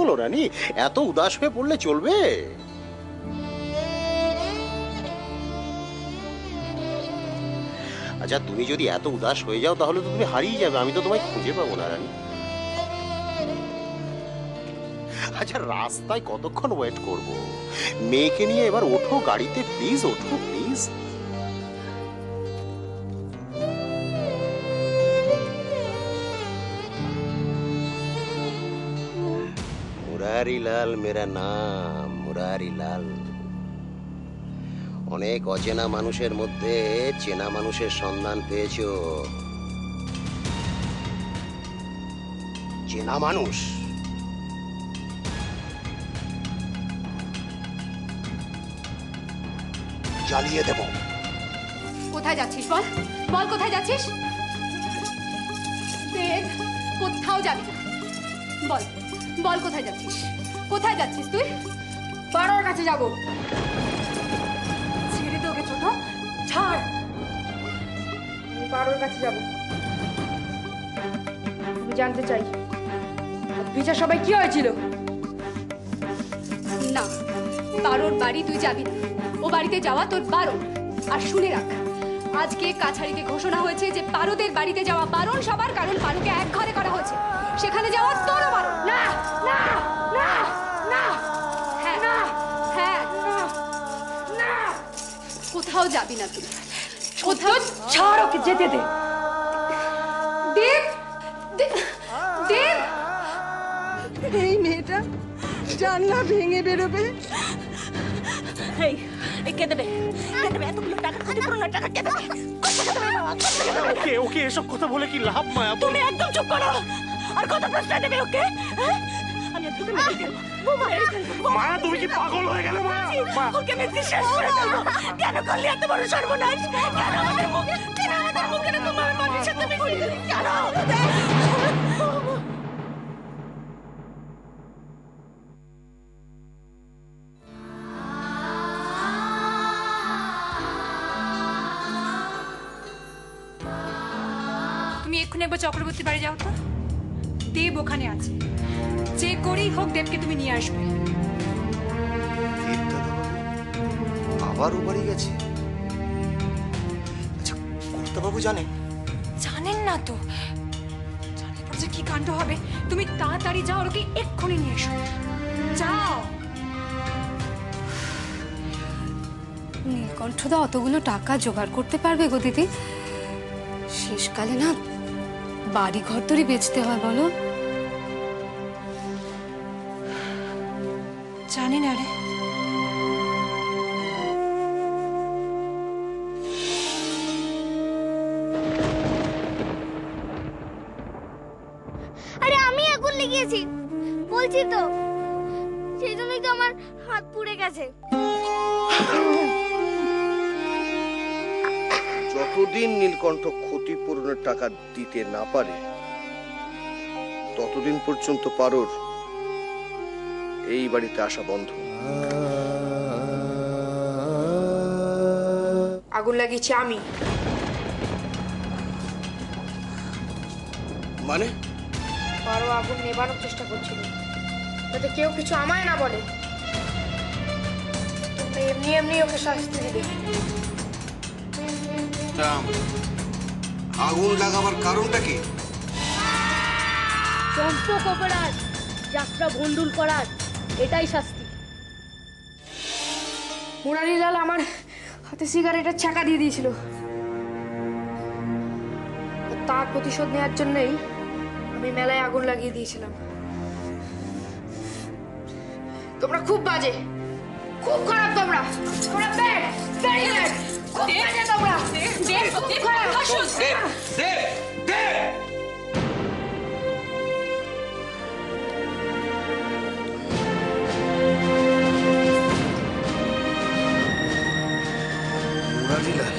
হলো রানী, এত উদাস হয়ে পড়লে চলবে? আচ্ছা, তুমি যদি এত উদাস হয়ে যাও তাহলে তো তুমি হারিয়ে যাবে, আমি তো তোমায় খুঁজে পাবো না রানী। আচ্ছা, রাস্তায় কতক্ষণ ওয়েট করব? মেয়েকে নিয়ে এবার ওঠো গাড়িতে, প্লিজ ওঠো প্লিজ। মুরারিলাল মেরা নাম, মুরারিলাল। অনেক অচেনা মানুষের মধ্যে চেনা মানুষের সন্ধান পেয়েছো। চেনা মানুষ জ্বালিয়ে দেব। কোথায় যাচ্ছিস বল, বল কোথায় যাচ্ছিস? দেব, কোথাও যাবি না। বল, বল কোথায় যাচ্ছিস? কোথায় যাচ্ছিস তুই? পারোর কাছে যাব। ছেড়ে দে ওকে ছোট, ছাড়। আমি পারোর কাছে যাব। আমি জানতে চাই বিচার সবাই কি হয়েছিল। না, পারোর বাড়ি তুই যাবি না। ও বাড়িতে যাওয়া তোর বারণ। আর শুনে রাখ, আজকে কাছারিতে ঘোষণা হয়েছে যে পারোদের বাড়িতে যাওয়া বারণ সবার, কারণ পারোকে এক ঘরে করা হয়েছে। সেখানে যাওয়া তোরও বারণ। না না না না, হ্যাঁ না হ্যাঁ, না, কোথাও যাবি না তুই, কোথাও। ছাড় ওকে যেতে দে। দেব, দেব, দেব। এই মেয়েটা জানলা ভেঙে বেরোবে। এই কে দেবে? কে দেবে এতগুলো টাকা? ক্ষতিপূরণ টাকা কে দেবে? ওকে ওকে এসব কথা বলে কি লাভ মায়া? তুমি একদম চুপ করো। আর কত প্রশ্ন দেবে ওকে? আমি তোকে মেরে ফেলবো। মায়া, তুমি কি পাগল হয়ে গেলে মায়া? ওকে মেরে শেষ করে দেবো। কেন করলি এত বড় সর্বনাশ? কেন আমাদের মুখে তোমার মাটির সাথে মিশিয়ে দিলি? কেন? তুমি এক্ষুনি একবার চক্রবর্তী বাড়ি যাও তো। দেব ওখানে আছে, যে করেই হোক দেবকে তুমি নিয়ে আসবে। আবার ও বাড়ি গেছে? আচ্ছা, কর্তাবাবু জানেন? জানেন না তো, জানার পর যে কি কাণ্ড হবে। তুমি তাড়াতাড়ি যাও, ওকে এক্ষুনি নিয়ে এসো। যাও। নীলকণ্ঠদা অতগুলো টাকা জোগাড় করতে পারবে গো দিদি? শেষকালে না বাড়ি ঘর তোরই বেচতে হয় বলো। জানি না রে। আরে আমি আগুন লেগেছি বলছি তো, সেই জন্যই তো আমার হাত পুড়ে গেছে। যতদিন নীলকণ্ঠ ক্ষতিপূরণের টাকা দিতে না পারে ততদিন পর্যন্ত পারোর এই বাড়িতে আসা বন্ধ। আগুন লাগিয়েছি আমি। মানে? পারো আগুন নেভানোর চেষ্টা করছিল, যাতে কেউ কিছু আমায় না বলে। তোমরা এমনি এমনি ওকে শাস্তি দিবে। আগুন লাগাবার কারণটা কি? চম্পক অপরাধ, যাত্রা ভণ্ডুল করার, এটাই শাস্তি। মুরারিলাল আমার হাতে সিগারেটের ছাকা দিয়ে দিয়েছিল। তার প্রতিশোধ নেওয়ার জন্যই আমি মেলায় আগুন লাগিয়ে দিয়েছিলাম। তোমরা খুব বাজে, খুব খারাপ। তোমরা তোমরা ব্যাড, ভেরি ব্যাড, খুব বাজে তোমরা। খুব খারাপ। মুরারিলাল